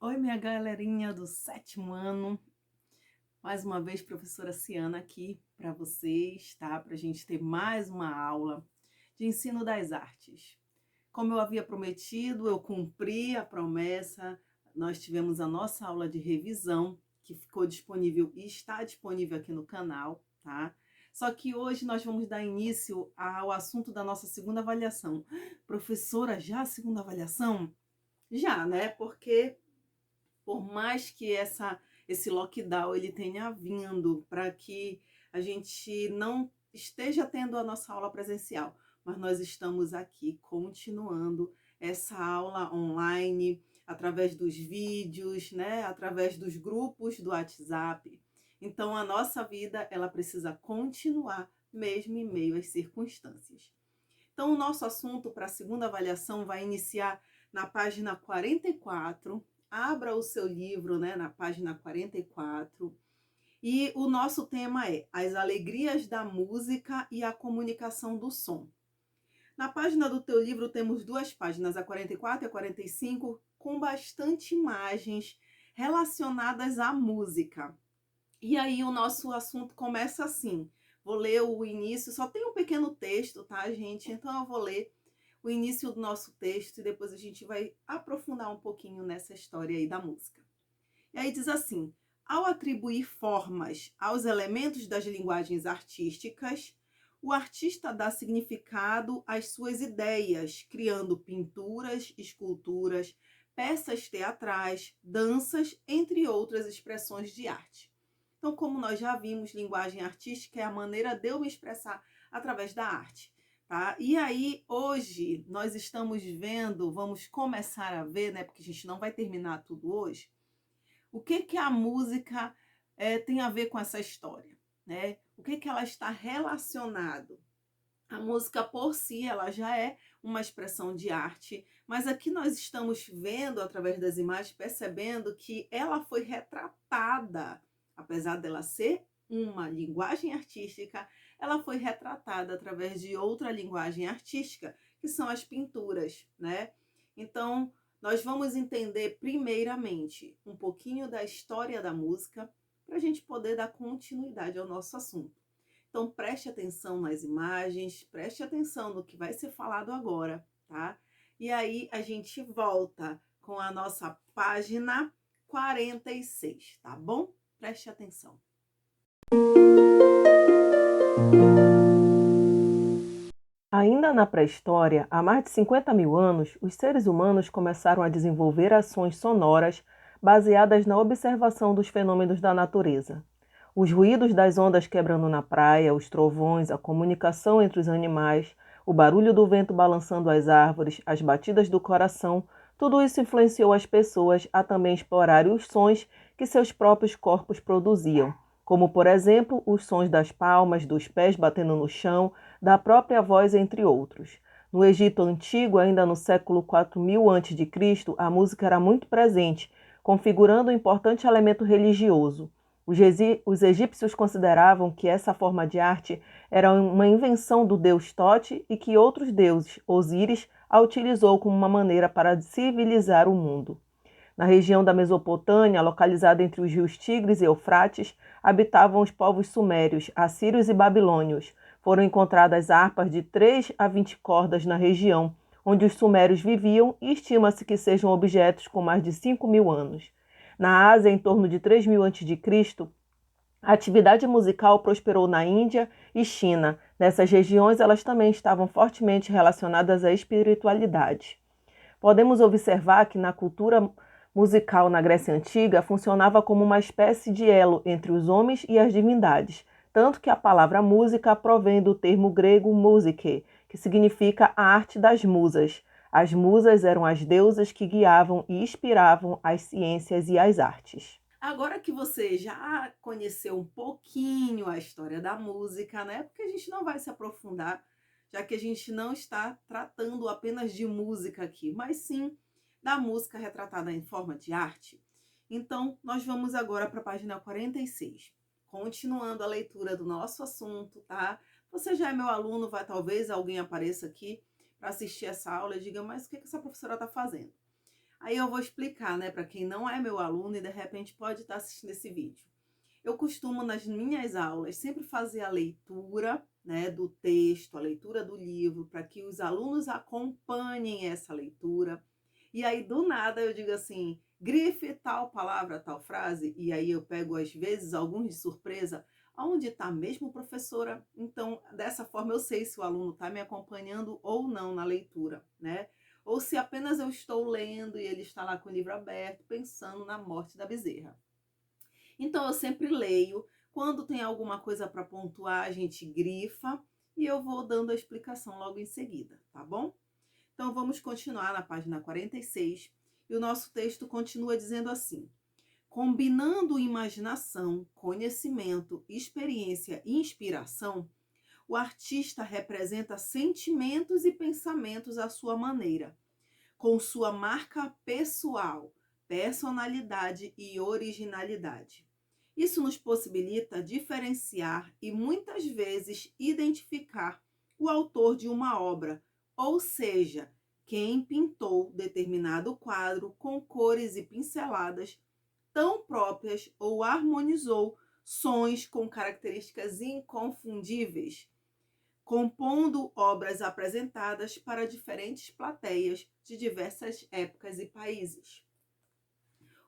Oi, minha galerinha do sétimo ano. Mais uma vez, professora Ciana aqui para vocês, tá? Para a gente ter mais uma aula de ensino das artes. Como eu havia prometido, eu cumpri a promessa. Nós tivemos a nossa aula de revisão, que ficou disponível e está disponível aqui no canal, tá? Só que hoje nós vamos dar início ao assunto da nossa segunda avaliação. Professora, já a segunda avaliação? Já, né? Porque por mais que esse lockdown ele tenha vindo para que a gente não esteja tendo a nossa aula presencial, mas nós estamos aqui continuando essa aula online através dos vídeos, né, através dos grupos do WhatsApp. Então a nossa vida ela precisa continuar mesmo em meio às circunstâncias. Então o nosso assunto para a segunda avaliação vai iniciar na página 44. Abra o seu livro, né, na página 44. E o nosso tema é as alegrias da música e a comunicação do som. Na página do teu livro temos duas páginas, a 44 e a 45, com bastante imagens relacionadas à música. E aí o nosso assunto começa assim. Vou ler o início, só tem um pequeno texto, tá, gente? Então eu vou ler o início do nosso texto e depois a gente vai aprofundar um pouquinho nessa história aí da música. E aí diz assim: ao atribuir formas aos elementos das linguagens artísticas, o artista dá significado às suas ideias, criando pinturas, esculturas, peças teatrais, danças, entre outras expressões de arte. Então, como nós já vimos, linguagem artística é a maneira de eu me expressar através da arte. Tá? E aí, hoje, nós estamos vendo, vamos começar a ver, né? Porque a gente não vai terminar tudo hoje, o que que a música tem a ver com essa história, né? O que que ela está relacionado? A música por si, ela já é uma expressão de arte, mas aqui nós estamos vendo através das imagens, percebendo que ela foi retratada, apesar dela ser uma linguagem artística, ela foi retratada através de outra linguagem artística, que são as pinturas, né? Então, nós vamos entender primeiramente um pouquinho da história da música para a gente poder dar continuidade ao nosso assunto. Então preste atenção nas imagens, preste atenção no que vai ser falado agora, tá? E aí a gente volta com a nossa página 46, tá bom? Preste atenção. Ainda na pré-história, há mais de 50 mil anos, os seres humanos começaram a desenvolver ações sonoras baseadas na observação dos fenômenos da natureza. Os ruídos das ondas quebrando na praia, os trovões, a comunicação entre os animais, o barulho do vento balançando as árvores, as batidas do coração, tudo isso influenciou as pessoas a também explorarem os sons que seus próprios corpos produziam, como, por exemplo, os sons das palmas, dos pés batendo no chão, da própria voz, entre outros. No Egito Antigo, ainda no século 4000 a.C., a música era muito presente, configurando um importante elemento religioso. Os egípcios consideravam que essa forma de arte era uma invenção do deus Tote e que outros deuses, Osíris, a utilizou como uma maneira para civilizar o mundo. Na região da Mesopotâmia, localizada entre os rios Tigres e Eufrates, habitavam os povos sumérios, assírios e babilônios. Foram encontradas harpas de 3 a 20 cordas na região, onde os sumérios viviam, e estima-se que sejam objetos com mais de 5 mil anos. Na Ásia, em torno de 3000 a.C., a atividade musical prosperou na Índia e China. Nessas regiões, elas também estavam fortemente relacionadas à espiritualidade. Podemos observar que na cultura musical na Grécia Antiga funcionava como uma espécie de elo entre os homens e as divindades, tanto que a palavra música provém do termo grego musique, que significa a arte das musas. As musas eram as deusas que guiavam e inspiravam as ciências e as artes. Agora que você já conheceu um pouquinho a história da música, né? Porque a gente não vai se aprofundar, já que a gente não está tratando apenas de música aqui, mas sim da música retratada em forma de arte. Então, nós vamos agora para a página 46. Continuando a leitura do nosso assunto, tá? Você já é meu aluno, vai talvez alguém apareça aqui para assistir essa aula e diga, mas o que essa professora está fazendo? Aí eu vou explicar, né, para quem não é meu aluno e de repente pode estar assistindo esse vídeo. Eu costumo, nas minhas aulas, sempre fazer a leitura, né, do texto, a leitura do livro, para que os alunos acompanhem essa leitura. E aí, do nada, eu digo assim, grife tal palavra, tal frase, e aí eu pego, às vezes, alguns de surpresa, aonde está mesmo, professora? Então, dessa forma, eu sei se o aluno está me acompanhando ou não na leitura, né? Ou se apenas eu estou lendo e ele está lá com o livro aberto, pensando na morte da bezerra. Então, eu sempre leio. Quando tem alguma coisa para pontuar, a gente grifa e eu vou dando a explicação logo em seguida, tá bom? Então, vamos continuar na página 46 e o nosso texto continua dizendo assim: combinando imaginação, conhecimento, experiência e inspiração, o artista representa sentimentos e pensamentos à sua maneira, com sua marca pessoal, personalidade e originalidade. Isso nos possibilita diferenciar e muitas vezes identificar o autor de uma obra, ou seja, quem pintou determinado quadro com cores e pinceladas tão próprias ou harmonizou sons com características inconfundíveis, compondo obras apresentadas para diferentes plateias de diversas épocas e países.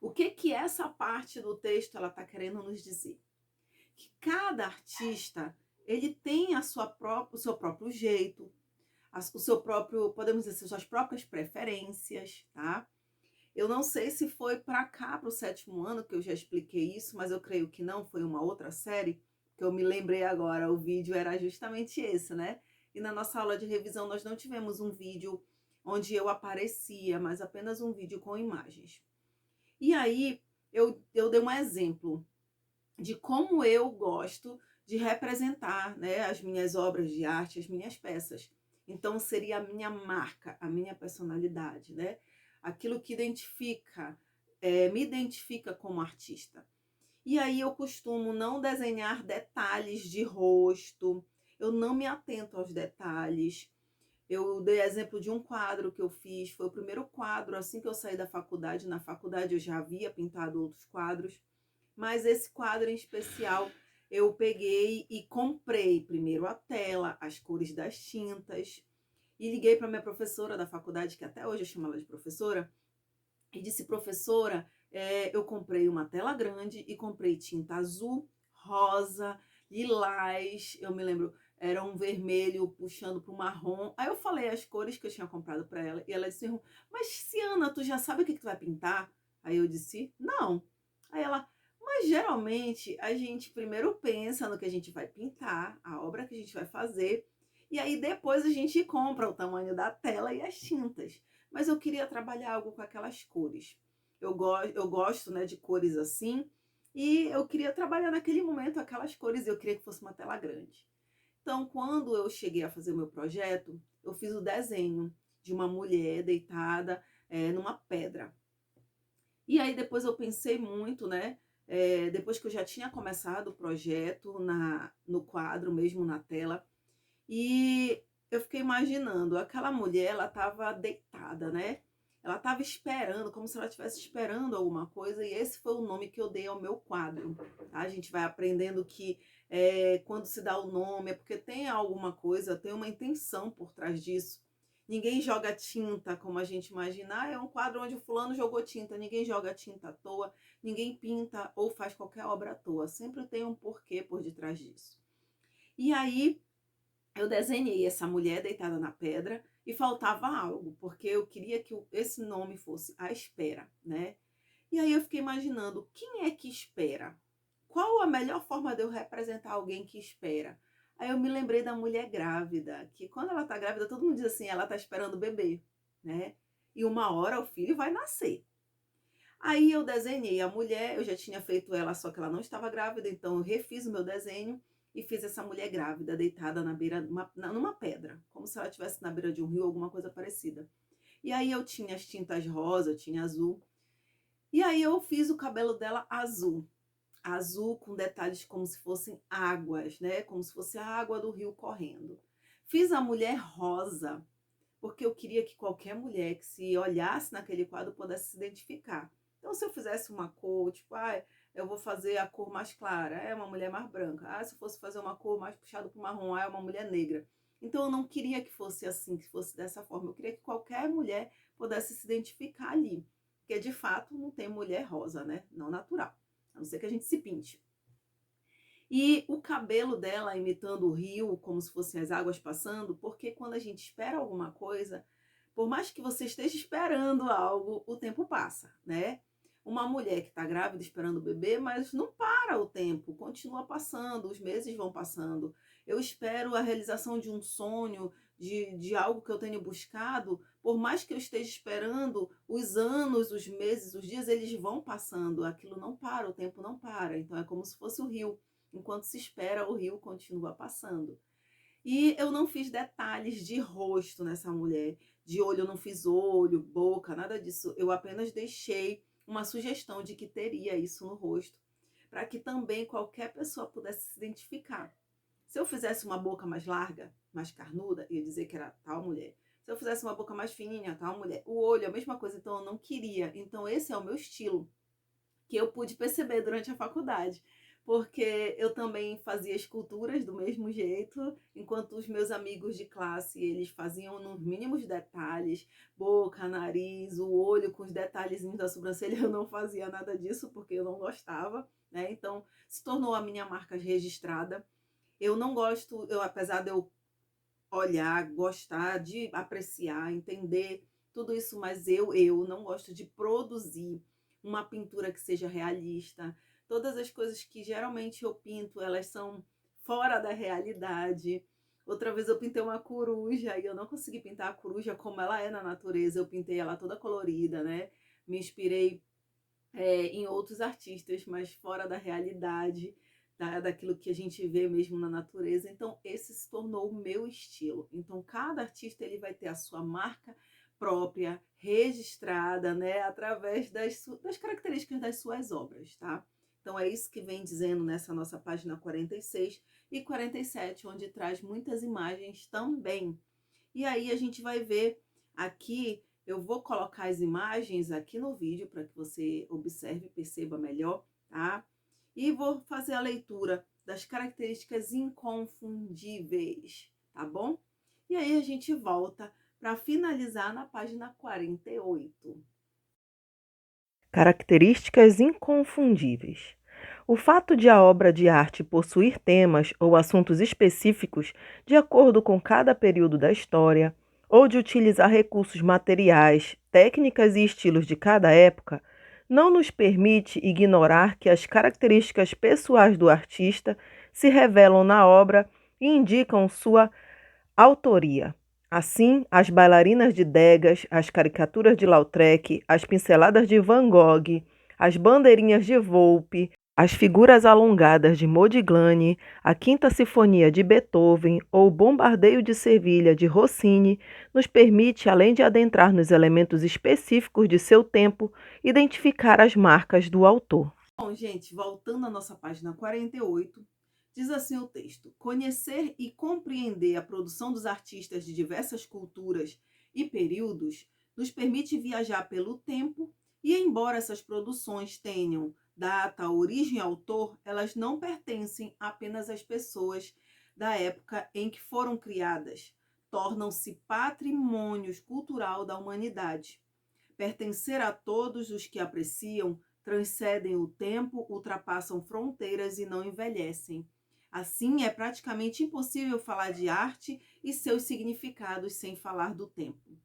O que essa parte do texto ela está querendo nos dizer? Que cada artista ele tem o seu próprio jeito, o seu próprio, podemos dizer, suas próprias preferências, tá? Eu não sei se foi para cá, para o 7º ano, que eu já expliquei isso, mas eu creio que não, foi uma outra série, que eu me lembrei agora, o vídeo era justamente esse, né? E na nossa aula de revisão nós não tivemos um vídeo onde eu aparecia, mas apenas um vídeo com imagens. E aí eu dei um exemplo de como eu gosto de representar, né, as minhas obras de arte, as minhas peças. Então seria a minha marca, a minha personalidade, né? Aquilo que identifica, me identifica como artista. E aí eu costumo não desenhar detalhes de rosto, eu não me atento aos detalhes. Eu dei exemplo de um quadro que eu fiz, foi o primeiro quadro assim que eu saí da faculdade. Na faculdade eu já havia pintado outros quadros, mas esse quadro em especial eu peguei e comprei primeiro a tela, as cores das tintas, e liguei para minha professora da faculdade, que até hoje eu chamo ela de professora, e disse: professora, eu comprei uma tela grande e comprei tinta azul, rosa, lilás, eu me lembro, era um vermelho puxando para o marrom. Aí eu falei as cores que eu tinha comprado para ela e ela disse: mas Ciana, tu já sabe o que tu vai pintar? Aí eu disse: não. Aí ela: mas geralmente a gente primeiro pensa no que a gente vai pintar, a obra que a gente vai fazer, e aí depois a gente compra o tamanho da tela e as tintas. Mas eu queria trabalhar algo com aquelas cores. Eu gosto, né, de cores assim, e eu queria trabalhar naquele momento aquelas cores, e eu queria que fosse uma tela grande. Então, quando eu cheguei a fazer o meu projeto, eu fiz o desenho de uma mulher deitada numa pedra. E aí depois eu pensei muito, né? Depois que eu já tinha começado o projeto no quadro mesmo, na tela, e eu fiquei imaginando, aquela mulher, ela estava deitada, né? Ela estava esperando, como se ela estivesse esperando alguma coisa, e esse foi o nome que eu dei ao meu quadro. Tá? A gente vai aprendendo que quando se dá o nome é porque tem alguma coisa, tem uma intenção por trás disso. Ninguém joga tinta como a gente imagina. É um quadro onde o fulano jogou tinta. Ninguém joga tinta à toa, ninguém pinta ou faz qualquer obra à toa. Sempre tem um porquê por detrás disso. E aí eu desenhei essa mulher deitada na pedra e faltava algo, porque eu queria que esse nome fosse A Espera, né? E aí eu fiquei imaginando, quem é que espera? Qual a melhor forma de eu representar alguém que espera? Aí eu me lembrei da mulher grávida, que quando ela tá grávida, todo mundo diz assim, ela tá esperando o bebê, né? E uma hora o filho vai nascer. Aí eu desenhei a mulher, eu já tinha feito ela, só que ela não estava grávida, então eu refiz o meu desenho e fiz essa mulher grávida deitada na beira, numa pedra, como se ela estivesse na beira de um rio, alguma coisa parecida. E aí eu tinha as tintas rosa, eu tinha azul, e aí eu fiz o cabelo dela azul. Azul com detalhes como se fossem águas, né? Como se fosse a água do rio correndo. Fiz a mulher rosa, porque eu queria que qualquer mulher que se olhasse naquele quadro pudesse se identificar. Então, se eu fizesse uma cor, tipo, eu vou fazer a cor mais clara, é uma mulher mais branca. Se eu fosse fazer uma cor mais puxada para o marrom, é uma mulher negra. Então, eu não queria que fosse assim, que fosse dessa forma. Eu queria que qualquer mulher pudesse se identificar ali. Porque, de fato, não tem mulher rosa, né? Não natural. A não ser que a gente se pinte. E o cabelo dela imitando o rio, como se fossem as águas passando, porque quando a gente espera alguma coisa, por mais que você esteja esperando algo, o tempo passa, né? Uma mulher que está grávida esperando o bebê, mas não para o tempo, continua passando, os meses vão passando. Eu espero a realização de um sonho, de algo que eu tenho buscado, por mais que eu esteja esperando, os anos, os meses, os dias, eles vão passando, aquilo não para, o tempo não para. Então é como se fosse o rio. Enquanto se espera, o rio continua passando. E eu não fiz detalhes de rosto nessa mulher. De olho eu não fiz olho, boca, nada disso. Eu apenas deixei uma sugestão de que teria isso no rosto, para que também qualquer pessoa pudesse se identificar. Se eu fizesse uma boca mais larga, mais carnuda, ia dizer que era tal mulher. Se eu fizesse uma boca mais fininha, tal mulher. O olho, a mesma coisa, então eu não queria. Então esse é o meu estilo, que eu pude perceber durante a faculdade, porque eu também fazia esculturas do mesmo jeito, enquanto os meus amigos de classe, eles faziam nos mínimos detalhes, boca, nariz, o olho com os detalhezinhos da sobrancelha, eu não fazia nada disso, porque eu não gostava, né? Então, se tornou a minha marca registrada. Eu não gosto, apesar de eu olhar, gostar, de apreciar, entender tudo isso, mas eu não gosto de produzir uma pintura que seja realista. Todas as coisas que geralmente eu pinto, elas são fora da realidade. Outra vez eu pintei uma coruja e eu não consegui pintar a coruja como ela é na natureza. Eu pintei ela toda colorida, né? Me inspirei em outros artistas, mas fora da realidade, daquilo que a gente vê mesmo na natureza. Então, esse se tornou o meu estilo. Então, cada artista ele vai ter a sua marca própria, registrada, né, através das características das suas obras, tá? Então, é isso que vem dizendo nessa nossa página 46 e 47, onde traz muitas imagens também. E aí a gente vai ver aqui, eu vou colocar as imagens aqui no vídeo para que você observe e perceba melhor, tá? E vou fazer a leitura das características inconfundíveis, tá bom? E aí a gente volta para finalizar na página 48. Características inconfundíveis. O fato de a obra de arte possuir temas ou assuntos específicos de acordo com cada período da história, ou de utilizar recursos materiais, técnicas e estilos de cada época, não nos permite ignorar que as características pessoais do artista se revelam na obra e indicam sua autoria. Assim, as bailarinas de Degas, as caricaturas de Lautrec, as pinceladas de Van Gogh, as bandeirinhas de Volpe, as figuras alongadas de Modigliani, a Quinta Sinfonia de Beethoven ou o Bombardeio de Sevilha de Rossini nos permite, além de adentrar nos elementos específicos de seu tempo, identificar as marcas do autor. Bom, gente, voltando à nossa página 48, diz assim o texto: conhecer e compreender a produção dos artistas de diversas culturas e períodos nos permite viajar pelo tempo e, embora essas produções tenham data, origem e autor, elas não pertencem apenas às pessoas da época em que foram criadas, tornam-se patrimônios cultural da humanidade. Pertencer a todos os que apreciam, transcendem o tempo, ultrapassam fronteiras e não envelhecem. Assim, é praticamente impossível falar de arte e seus significados sem falar do tempo.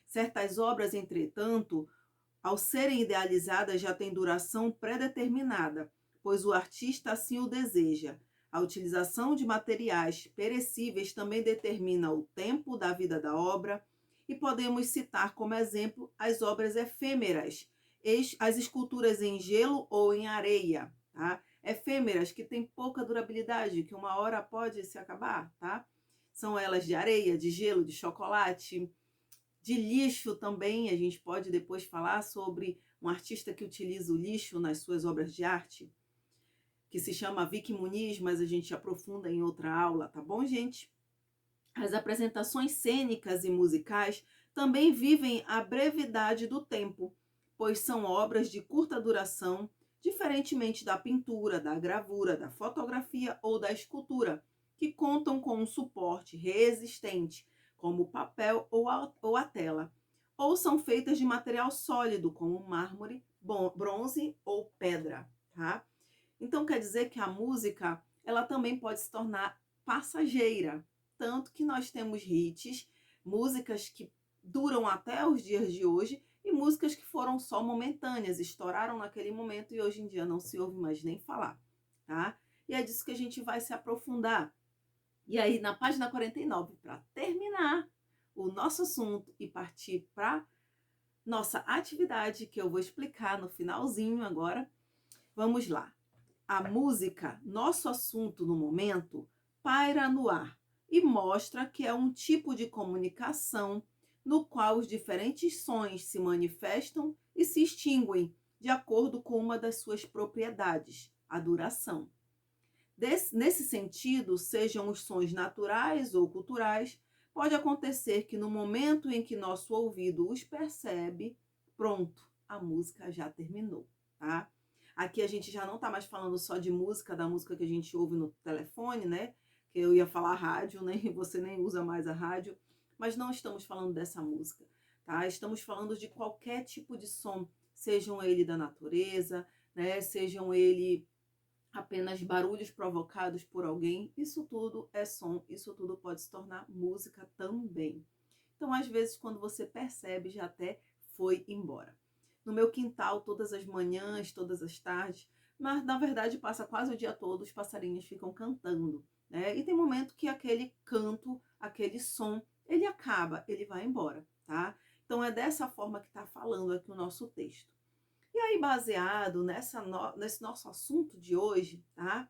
Certas obras, entretanto, ao serem idealizadas, já têm duração pré-determinada, pois o artista assim o deseja. A utilização de materiais perecíveis também determina o tempo da vida da obra, e podemos citar como exemplo as obras efêmeras, as esculturas em gelo ou em areia, tá? Efêmeras, que têm pouca durabilidade, que uma hora pode se acabar, tá? São elas de areia, de gelo, de chocolate, de lixo também. A gente pode depois falar sobre um artista que utiliza o lixo nas suas obras de arte, que se chama Vicky Muniz, mas a gente aprofunda em outra aula, tá bom, gente? As apresentações cênicas e musicais também vivem a brevidade do tempo, pois são obras de curta duração, diferentemente da pintura, da gravura, da fotografia ou da escultura, que contam com um suporte resistente, como o papel ou a tela, ou são feitas de material sólido, como mármore, bronze ou pedra, tá? Então quer dizer que a música, ela também pode se tornar passageira, tanto que nós temos hits, músicas que duram até os dias de hoje e músicas que foram só momentâneas, estouraram naquele momento e hoje em dia não se ouve mais nem falar, tá? E é disso que a gente vai se aprofundar. E aí, na página 49, para terminar o nosso assunto e partir para nossa atividade, que eu vou explicar no finalzinho agora, vamos lá. A música, nosso assunto no momento, paira no ar e mostra que é um tipo de comunicação no qual os diferentes sons se manifestam e se extinguem de acordo com uma das suas propriedades, a duração. Nesse sentido, sejam os sons naturais ou culturais, pode acontecer que no momento em que nosso ouvido os percebe, pronto, a música já terminou, tá? Aqui a gente já não tá mais falando só de música, da música que a gente ouve no telefone, né? Que eu ia falar rádio, né? E você nem usa mais a rádio, mas não estamos falando dessa música, tá? Estamos falando de qualquer tipo de som, sejam ele da natureza, né? Sejam ele apenas barulhos provocados por alguém, isso tudo é som, isso tudo pode se tornar música também. Então, às vezes, quando você percebe, já até foi embora. No meu quintal, todas as manhãs, todas as tardes, mas na verdade passa quase o dia todo, os passarinhos ficam cantando, né? E tem momento que aquele canto, aquele som, ele acaba, ele vai embora, tá? Então, é dessa forma que está falando aqui o nosso texto. E aí, baseado nesse nosso assunto de hoje, tá?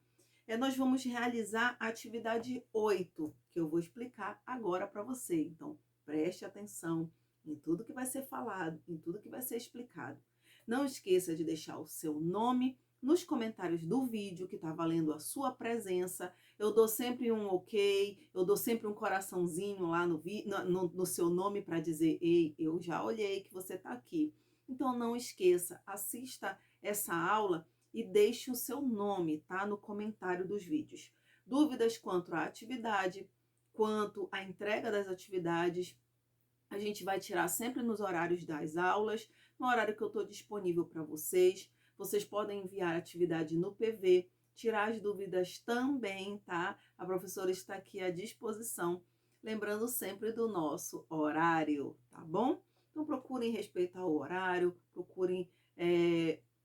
Nós vamos realizar a atividade 8, que eu vou explicar agora para você. Então, preste atenção em tudo que vai ser falado, em tudo que vai ser explicado. Não esqueça de deixar o seu nome nos comentários do vídeo, que está valendo a sua presença. Eu dou sempre um ok, eu dou sempre um coraçãozinho lá no seu nome para dizer, ei, eu já olhei que você está aqui. Então, não esqueça, assista essa aula e deixe o seu nome, tá? No comentário dos vídeos. Dúvidas quanto à atividade, quanto à entrega das atividades, a gente vai tirar sempre nos horários das aulas, no horário que eu estou disponível para vocês. Vocês podem enviar atividade no PV, tirar as dúvidas também, tá? A professora está aqui à disposição, lembrando sempre do nosso horário, tá bom? Então, procurem respeitar o horário, procurem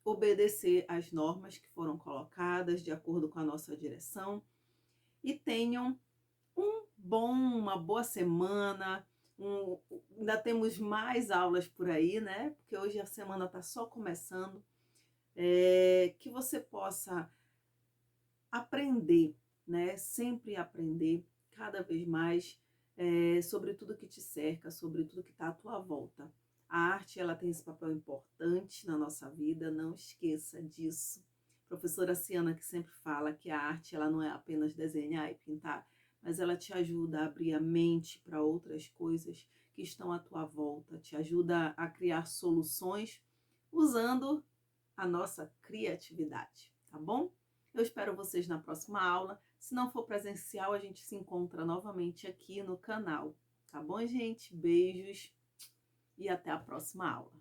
obedecer às normas que foram colocadas de acordo com a nossa direção e tenham uma boa semana. Ainda temos mais aulas por aí, né? Porque hoje a semana está só começando. Que você possa aprender, né? Sempre aprender cada vez mais sobre tudo que te cerca, sobre tudo que está à tua volta. A arte, ela tem esse papel importante na nossa vida, não esqueça disso. Professora Ciana que sempre fala que a arte, ela não é apenas desenhar e pintar, mas ela te ajuda a abrir a mente para outras coisas que estão à tua volta, te ajuda a criar soluções usando a nossa criatividade, tá bom? Eu espero vocês na próxima aula. Se não for presencial, a gente se encontra novamente aqui no canal. Tá bom, gente? Beijos e até a próxima aula.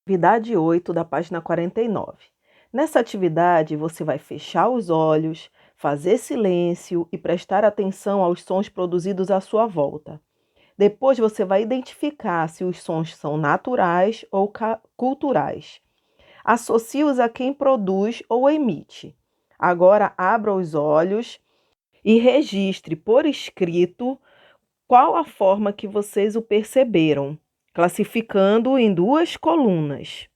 Atividade 8 da página 49. Nessa atividade, você vai fechar os olhos, fazer silêncio e prestar atenção aos sons produzidos à sua volta. Depois, você vai identificar se os sons são naturais ou culturais. Associe-os a quem produz ou emite. Agora, abra os olhos e registre por escrito qual a forma que vocês o perceberam, classificando-o em 2 colunas.